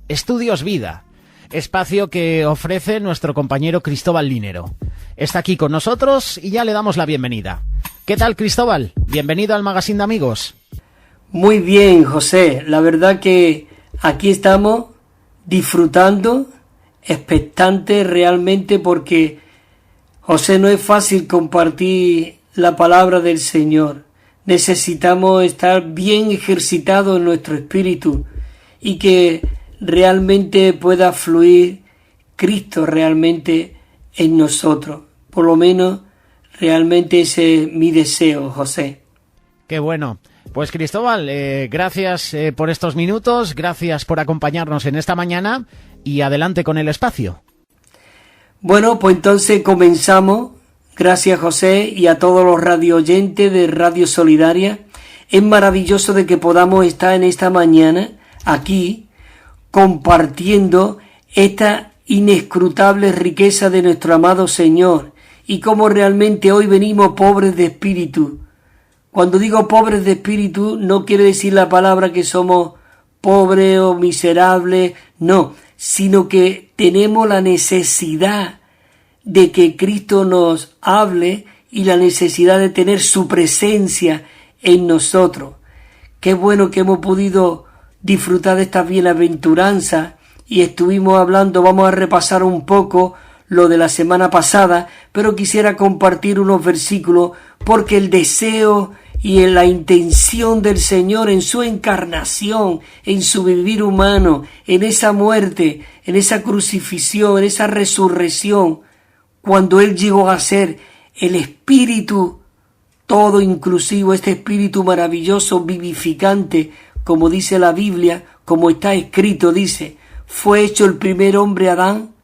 Estudios Vida, espacio que ofrece nuestro compañero Cristóbal Linero. Está aquí con nosotros y ya le damos la bienvenida. ¿Qué tal, Cristóbal? Bienvenido al Magazine de Amigos. Muy bien, José. La verdad que aquí estamos disfrutando, expectantes realmente, porque, José, no es fácil compartir la palabra del Señor. Necesitamos estar bien ejercitados en nuestro espíritu y que realmente pueda fluir Cristo realmente en nosotros. Por lo menos realmente ese es mi deseo, José. Qué bueno. Pues Cristóbal, gracias por estos minutos, gracias por acompañarnos en esta mañana y adelante con el espacio. Bueno, pues entonces comenzamos. Gracias, José, y a todos los radio oyentes de Radio Solidaria. Es maravilloso de que podamos estar en esta mañana aquí compartiendo esta inescrutable riqueza de nuestro amado Señor y cómo realmente hoy venimos pobres de espíritu. Cuando digo pobres de espíritu no quiere decir la palabra que somos pobres o miserables, no, sino que tenemos la necesidad de que Cristo nos hable y la necesidad de tener su presencia en nosotros. Qué bueno que hemos podido disfrutar de estas bienaventuranzas y estuvimos hablando, vamos a repasar un poco lo de la semana pasada, pero quisiera compartir unos versículos porque el deseo y en la intención del Señor en su encarnación, en su vivir humano, en esa muerte, en esa crucifixión, en esa resurrección, cuando Él llegó a ser el Espíritu todo inclusivo, este Espíritu maravilloso, vivificante, como dice la Biblia, como está escrito, dice, fue hecho el primer hombre Adán,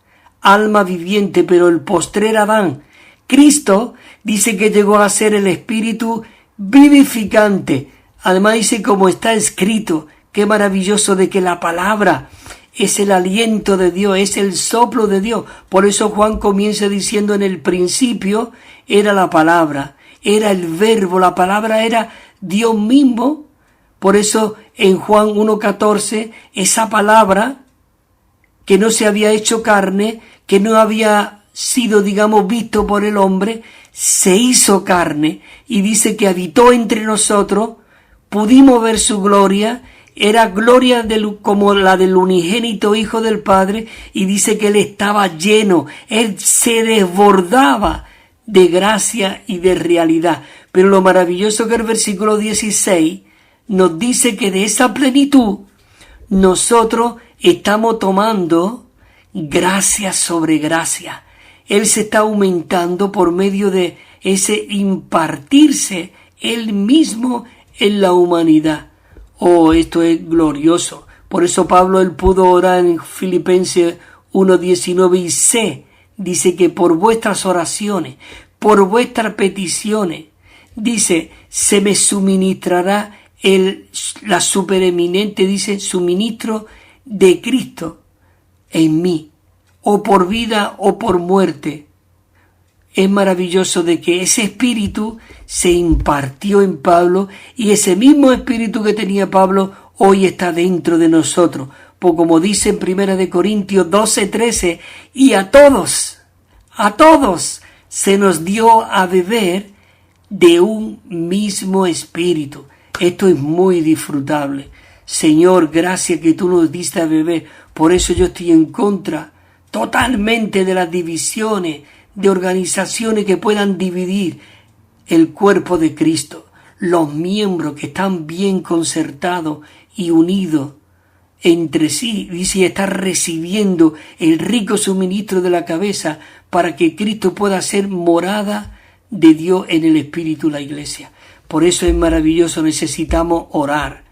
alma viviente, pero el postrer Adán, Cristo, dice que llegó a ser el Espíritu vivificante. Además dice como está escrito, qué maravilloso de que la palabra es el aliento de Dios, es el soplo de Dios. Por eso Juan comienza diciendo en el principio era la palabra, era el verbo, la palabra era Dios mismo. Por eso en Juan 1:14 esa palabra que no se había hecho carne, que no había sido, digamos, visto por el hombre, se hizo carne y dice que habitó entre nosotros, pudimos ver su gloria, era gloria como la del unigénito Hijo del Padre, y dice que Él estaba lleno, Él se desbordaba de gracia y de realidad. Pero lo maravilloso que el versículo 16 nos dice que de esa plenitud nosotros estamos tomando gracia sobre gracia. Él se está aumentando por medio de ese impartirse Él mismo en la humanidad. Oh, esto es glorioso. Por eso Pablo, él pudo orar en Filipenses 1:19 y dice que por vuestras oraciones, por vuestras peticiones, dice, se me suministrará la supereminente, dice, suministro de Cristo en mí, o por vida o por muerte. Es maravilloso de que ese espíritu se impartió en Pablo y ese mismo espíritu que tenía Pablo hoy está dentro de nosotros. Pues como dice en 1 Corintios 12:13, y a todos se nos dio a beber de un mismo espíritu. Esto es muy disfrutable. Señor, gracias que tú nos diste a beber. Por eso yo estoy en contra totalmente de las divisiones, de organizaciones que puedan dividir el cuerpo de Cristo. Los miembros que están bien concertados y unidos entre sí, dice, estar recibiendo el rico suministro de la cabeza para que Cristo pueda ser morada de Dios en el Espíritu, la Iglesia. Por eso es maravilloso, necesitamos orar.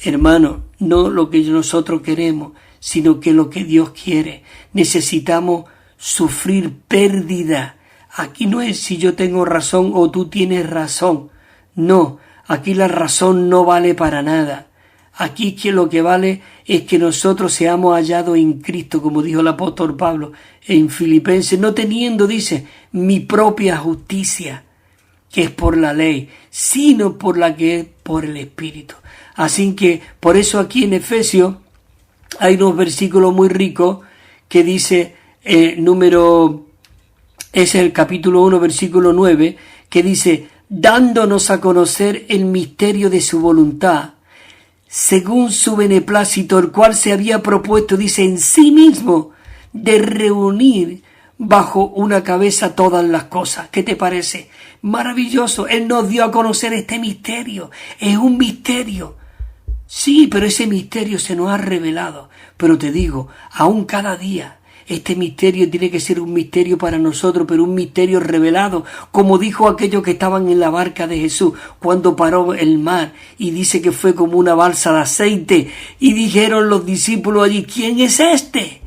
Hermano, no lo que nosotros queremos, sino que lo que Dios quiere. Necesitamos sufrir pérdida. Aquí no es si yo tengo razón o tú tienes razón. No, aquí la razón no vale para nada. Aquí que lo que vale es que nosotros seamos hallados en Cristo, como dijo el apóstol Pablo en Filipenses, no teniendo, dice, mi propia justicia, que es por la ley, sino por la que es por el Espíritu. Así que, por eso aquí en Efesios hay unos versículos muy ricos que dice, es el capítulo 1, versículo 9, que dice, dándonos a conocer el misterio de su voluntad, según su beneplácito, el cual se había propuesto, dice, en sí mismo, de reunir bajo una cabeza todas las cosas. ¿Qué te parece? Maravilloso. Él nos dio a conocer este misterio. Es un misterio. Sí, pero ese misterio se nos ha revelado. Pero te digo, aún cada día, este misterio tiene que ser un misterio para nosotros, pero un misterio revelado, como dijo aquellos que estaban en la barca de Jesús cuando paró el mar, y dice que fue como una balsa de aceite, y dijeron los discípulos allí, ¿quién es este?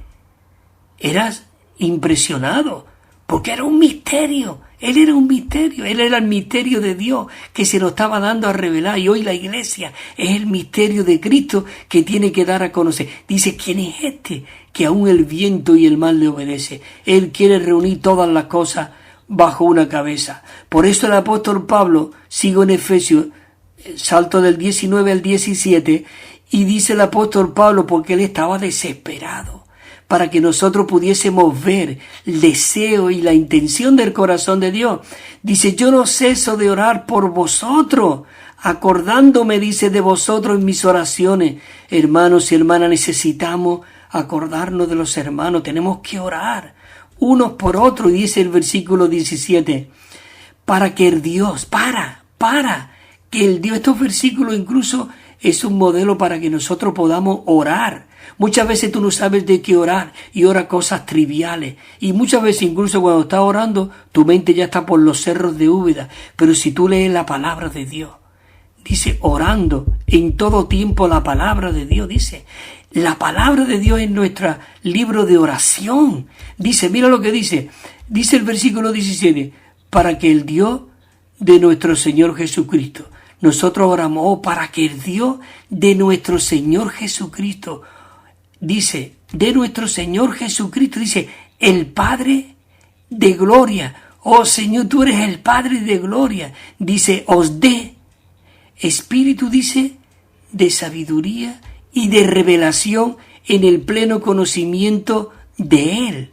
Eras impresionado, porque era un misterio. Él era un misterio, Él era el misterio de Dios que se nos estaba dando a revelar, y hoy la iglesia es el misterio de Cristo que tiene que dar a conocer. Dice, ¿quién es este? Que aún el viento y el mar le obedece. Él quiere reunir todas las cosas bajo una cabeza. Por eso el apóstol Pablo, sigo en Efesios, salto del 19 al 17, y dice el apóstol Pablo, porque él estaba desesperado, para que nosotros pudiésemos ver el deseo y la intención del corazón de Dios. Dice, yo no ceso de orar por vosotros, acordándome, dice, de vosotros en mis oraciones. Hermanos y hermanas, necesitamos acordarnos de los hermanos, tenemos que orar unos por otros, y dice el versículo 17, para que el Dios, que el Dios, estos versículos incluso es un modelo para que nosotros podamos orar. Muchas veces tú no sabes de qué orar y ora cosas triviales, y muchas veces incluso cuando estás orando tu mente ya está por los cerros de Úbeda. Pero si tú lees la palabra de Dios, dice, orando en todo tiempo la palabra de Dios, dice, la palabra de Dios es nuestro libro de oración. Dice, mira lo que dice el versículo 17, para que el Dios de nuestro Señor Jesucristo, nosotros oramos, para que el Dios de nuestro Señor Jesucristo, dice, de nuestro Señor Jesucristo, dice, el Padre de gloria. Oh Señor, tú eres el Padre de gloria. Dice, os dé espíritu, dice, de sabiduría y de revelación en el pleno conocimiento de Él.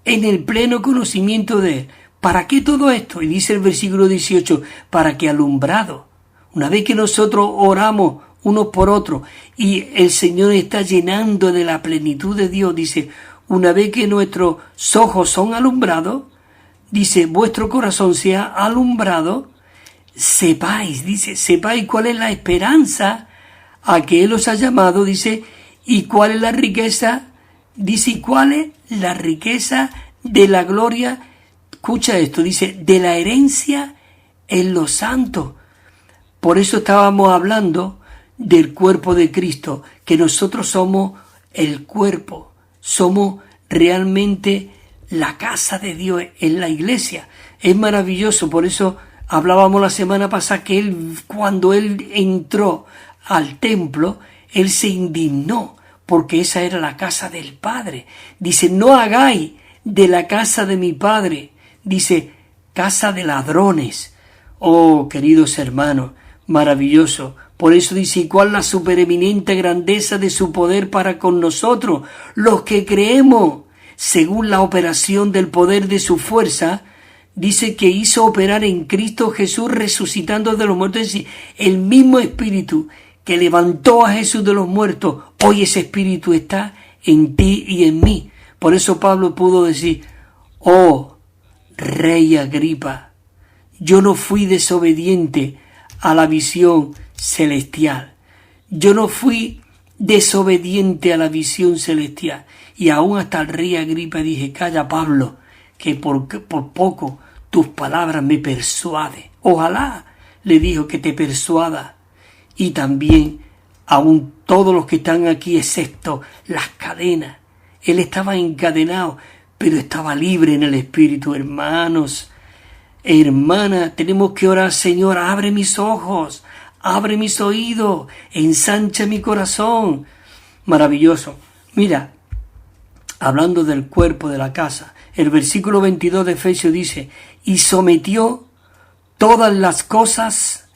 En el pleno conocimiento de Él. ¿Para qué todo esto? Y dice el versículo 18, para que alumbrado, una vez que nosotros oramos unos por otros y el Señor está llenando de la plenitud de Dios, dice, una vez que nuestros ojos son alumbrados, dice, vuestro corazón sea alumbrado, sepáis, dice, sepáis cuál es la esperanza a que Él os ha llamado, dice, y cuál es la riqueza, dice, y cuál es la riqueza de la gloria. Escucha esto, dice, de la herencia en los santos. Por eso estábamos hablando del cuerpo de Cristo, que nosotros somos el cuerpo, somos realmente la casa de Dios en la iglesia. Es maravilloso, por eso hablábamos la semana pasada que cuando Él entró al templo, Él se indignó, porque esa era la casa del Padre. Dice, no hagáis de la casa de mi Padre, dice, casa de ladrones. Oh, queridos hermanos, maravilloso. Por eso dice, ¿y cuál la supereminente grandeza de su poder para con nosotros, los que creemos, según la operación del poder de su fuerza? Dice que hizo operar en Cristo Jesús resucitando de los muertos. Es decir, el mismo Espíritu que levantó a Jesús de los muertos, hoy ese Espíritu está en ti y en mí. Por eso Pablo pudo decir, oh, Rey Agripa, yo no fui desobediente a la visión celestial. Yo no fui desobediente a la visión celestial. Y aún hasta el rey Agripa dije, calla Pablo, que por poco tus palabras me persuaden. Ojalá, le dijo, que te persuada. Y también aún todos los que están aquí, excepto las cadenas. Él estaba encadenado, pero estaba libre en el espíritu. Hermanos, hermanas, tenemos que orar, Señor, abre mis ojos, abre mis oídos, ensancha mi corazón. Maravilloso. Mira, hablando del cuerpo de la casa, el versículo 22 de Efesios dice, y sometió todas las cosas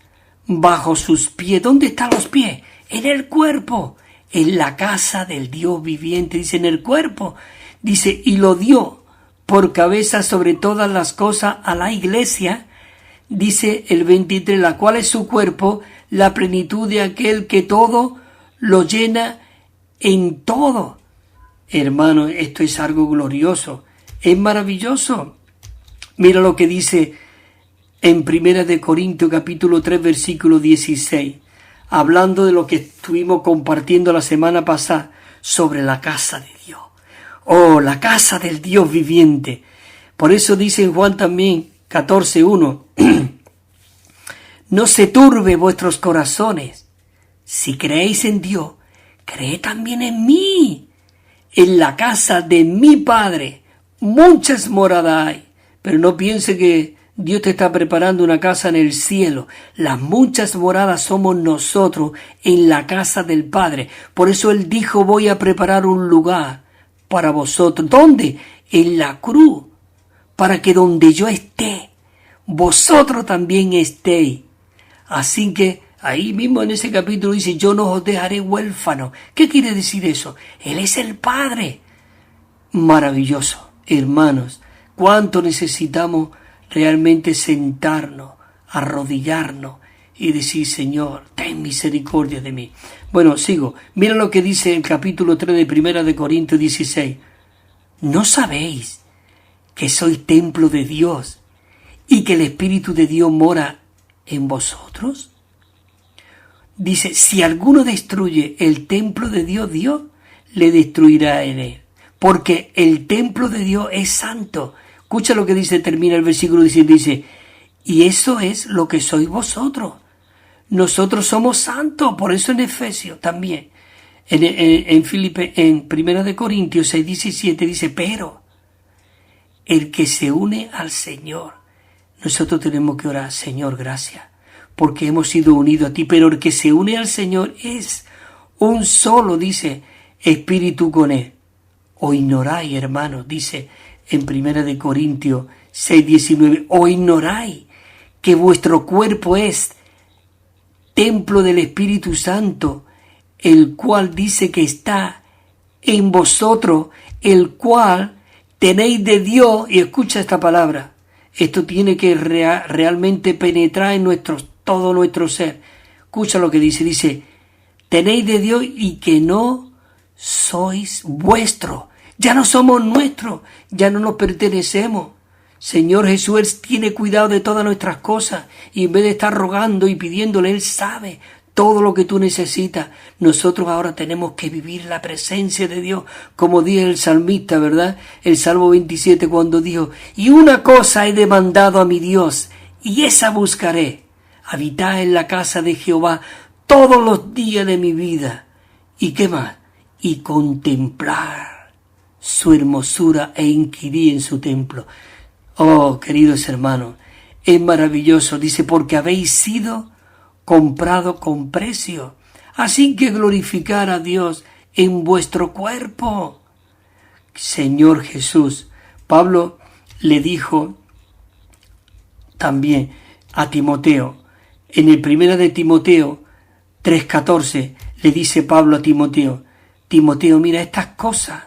bajo sus pies. ¿Dónde están los pies? En el cuerpo, en la casa del Dios viviente, dice, en el cuerpo, dice, y lo dio por cabeza sobre todas las cosas a la iglesia, dice el 23, la cual es su cuerpo, la plenitud de aquel que todo lo llena en todo. Hermano, esto es algo glorioso, es maravilloso. Mira lo que dice en 1 Corintios capítulo 3 versículo 16, hablando de lo que estuvimos compartiendo la semana pasada sobre la casa de Dios. Oh, la casa del Dios viviente. Por eso dice en Juan también 14:1, no se turbe vuestros corazones. Si creéis en Dios, creed también en mí. En la casa de mi Padre muchas moradas hay. Pero no piense que Dios te está preparando una casa en el cielo. Las muchas moradas somos nosotros en la casa del Padre. Por eso Él dijo, voy a preparar un lugar para vosotros. ¿Dónde? En la cruz. Para que donde yo esté, vosotros también estéis. Así que ahí mismo en ese capítulo dice, yo no os dejaré huérfanos. ¿Qué quiere decir eso? Él es el Padre. Maravilloso, hermanos. ¿Cuánto necesitamos realmente sentarnos, arrodillarnos y decir, Señor, ten misericordia de mí? Bueno, sigo. Mira lo que dice el capítulo 3 de 1 Corintios 16. ¿No sabéis que sois templo de Dios y que el Espíritu de Dios mora en vosotros? Dice, si alguno destruye el templo de Dios, Dios le destruirá en él, porque el templo de Dios es santo. Escucha lo que dice, termina el versículo 17, dice, y eso es lo que sois vosotros. Nosotros somos santos, por eso en Efesios también, en 1 de Corintios 6:17 dice, pero el que se une al Señor, nosotros tenemos que orar, Señor, gracias, porque hemos sido unidos a ti, pero el que se une al Señor es un solo, dice, espíritu con él. O ignoráis, hermanos, dice en 1 Corintios 6:19, o ignoráis que vuestro cuerpo es templo del Espíritu Santo, el cual dice que está en vosotros, el cual tenéis de Dios. Y escucha esta palabra, esto tiene que realmente penetrar en todo nuestro ser. Escucha lo que dice, tenéis de Dios y que no sois vuestros. Ya no somos nuestros, ya no nos pertenecemos. Señor Jesús, Él tiene cuidado de todas nuestras cosas y en vez de estar rogando y pidiéndole, Él sabe todo lo que tú necesitas. Nosotros ahora tenemos que vivir la presencia de Dios, como dice el salmista, ¿verdad? El Salmo 27 cuando dijo, y una cosa he demandado a mi Dios, y esa buscaré, habitar en la casa de Jehová todos los días de mi vida. ¿Y qué más? Y contemplar su hermosura e inquirir en su templo. Oh, queridos hermanos, es maravilloso. Dice, porque habéis sido comprado con precio. Así que glorificar a Dios en vuestro cuerpo. Señor Jesús. Pablo le dijo también a Timoteo, en el 1 de Timoteo 3:14, le dice Pablo a Timoteo, Timoteo, mira estas cosas,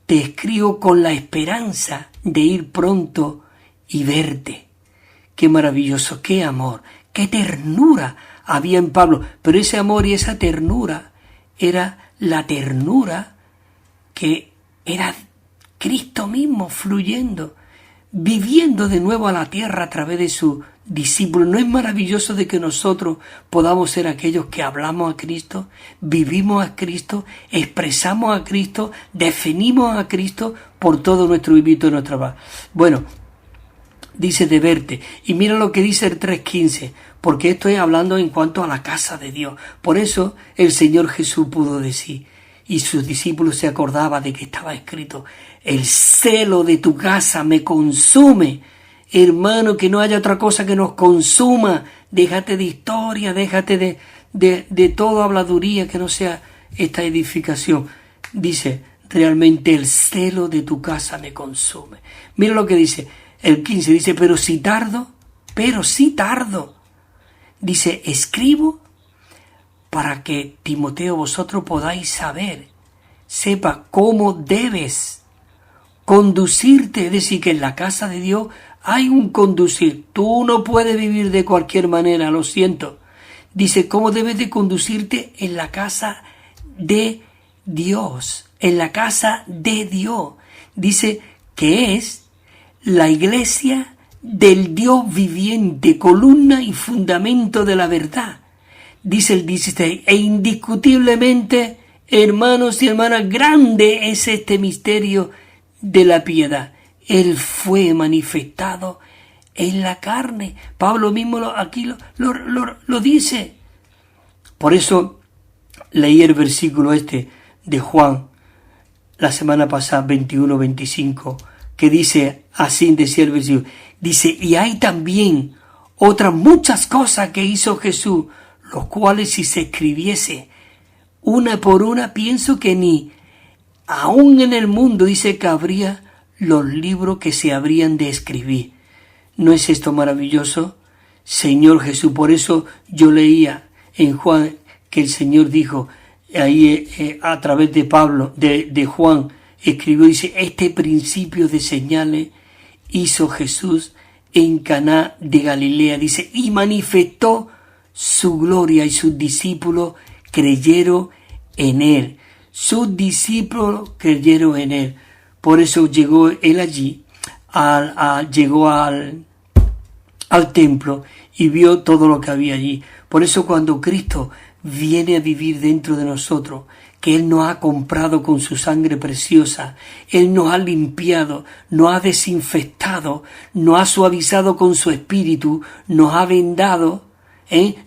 te escribo con la esperanza de ir pronto y verte. Qué maravilloso, qué amor, qué ternura había en Pablo. Pero ese amor y esa ternura era la ternura que era Cristo mismo fluyendo, viviendo de nuevo a la tierra a través de su discípulo. ¿No es maravilloso de que nosotros podamos ser aquellos que hablamos a Cristo, vivimos a Cristo, expresamos a Cristo, definimos a Cristo por todo nuestro vivir y nuestra vida? Bueno, dice de verte. Y mira lo que dice el 3:15, porque estoy hablando en cuanto a la casa de Dios. Por eso el Señor Jesús pudo decir, y sus discípulos se acordaban de que estaba escrito, el celo de tu casa me consume. Hermano, que no haya otra cosa que nos consuma. Déjate de historia, déjate de toda habladuría que no sea esta edificación. Dice, realmente el celo de tu casa me consume. Mira lo que dice, el 15 dice, pero si tardo, dice, escribo para que, Timoteo, vosotros podáis sepa cómo debes conducirte. Es decir, que en la casa de Dios hay un conducir. Tú no puedes vivir de cualquier manera, lo siento. Dice, ¿cómo debes de conducirte en la casa de Dios? En la casa de Dios. Dice que es la iglesia del Dios viviente, columna y fundamento de la verdad. Dice el 16, e indiscutiblemente, hermanos y hermanas, grande es este misterio de la piedad. Él fue manifestado en la carne. Pablo mismo aquí lo dice. Por eso leí el versículo de Juan la semana pasada, 21-25, que dice, así decía el versículo, dice, y hay también otras muchas cosas que hizo Jesús, los cuales si se escribiese una por una, pienso que ni aún en el mundo, dice, que habría los libros que se habrían de escribir. ¿No es esto maravilloso? Señor Jesús, por eso yo leía en Juan que el Señor dijo, ahí a través de Pablo, de Juan, escribió, dice, este principio de señales hizo Jesús en Caná de Galilea, dice, y manifestó su gloria, y sus discípulos creyeron en él. Sus discípulos creyeron en él. Por eso llegó él allí, llegó al templo y vio todo lo que había allí. Por eso cuando Cristo viene a vivir dentro de nosotros, que Él nos ha comprado con su sangre preciosa, Él nos ha limpiado, nos ha desinfectado, nos ha suavizado con su espíritu, nos ha vendado,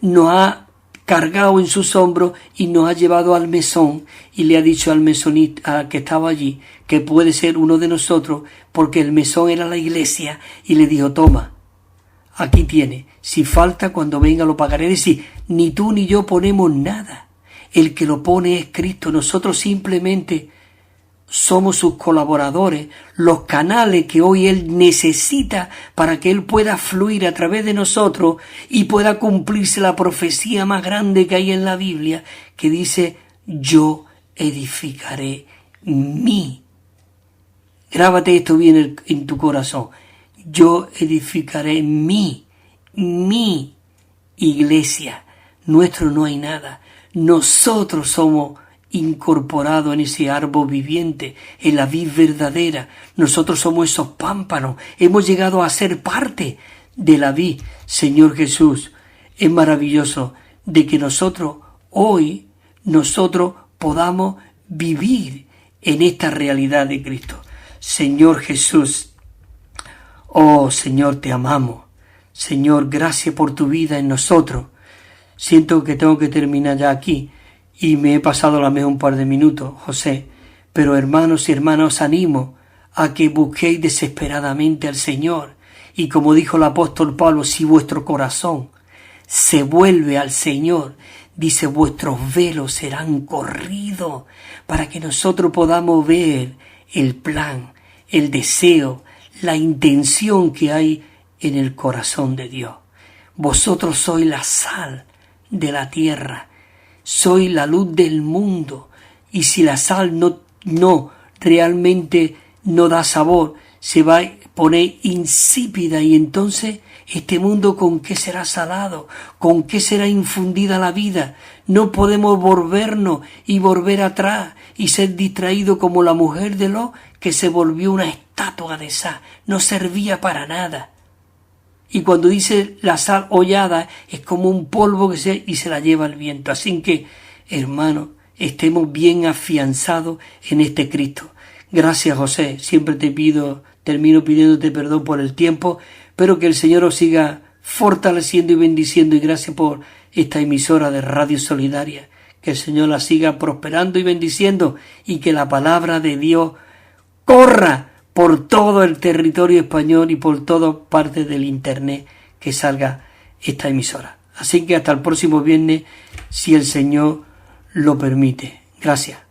nos ha cargado en sus hombros y nos ha llevado al mesón, y le ha dicho al mesonista que estaba allí que puede ser uno de nosotros, porque el mesón era la iglesia, y le dijo, toma, aquí tiene, si falta cuando venga lo pagaré. Es decir, ni tú ni yo ponemos nada, el que lo pone es Cristo. Nosotros simplemente somos sus colaboradores, los canales que hoy Él necesita para que Él pueda fluir a través de nosotros y pueda cumplirse la profecía más grande que hay en la Biblia, que dice, yo edificaré grábate esto bien en tu corazón, yo edificaré mi iglesia. Nuestro no hay nada, nosotros somos incorporados en ese árbol viviente, en la vid verdadera. Nosotros somos esos pámpanos, hemos llegado a ser parte de la vid. Señor Jesús, es maravilloso de que nosotros podamos vivir en esta realidad de Cristo. Señor Jesús, oh Señor, te amamos. Señor, gracias por tu vida en nosotros. Siento que tengo que terminar ya aquí y me he pasado a la mejor un par de minutos, José, pero hermanos y hermanas, os animo a que busquéis desesperadamente al Señor, y como dijo el apóstol Pablo, si vuestro corazón se vuelve al Señor, dice, vuestros velos serán corridos, para que nosotros podamos ver el plan, el deseo, la intención que hay en el corazón de Dios. Vosotros sois la sal de la tierra, soy la luz del mundo, y si la sal no realmente no da sabor, se va a poner insípida, y entonces este mundo, ¿con qué será salado? ¿Con qué será infundida la vida? No podemos volvernos y volver atrás y ser distraídos como la mujer de Lot, que se volvió una estatua de sal, no servía para nada. Y cuando dice la sal hollada, es como un polvo y se la lleva el viento. Así que, hermanos, estemos bien afianzados en este Cristo. Gracias, José. Siempre termino pidiéndote perdón por el tiempo, pero que el Señor os siga fortaleciendo y bendiciendo. Y gracias por esta emisora de Radio Solidaria. Que el Señor la siga prosperando y bendiciendo, y que la palabra de Dios corra por todo el territorio español y por toda parte del internet, que salga esta emisora. Así que hasta el próximo viernes, si el Señor lo permite. Gracias.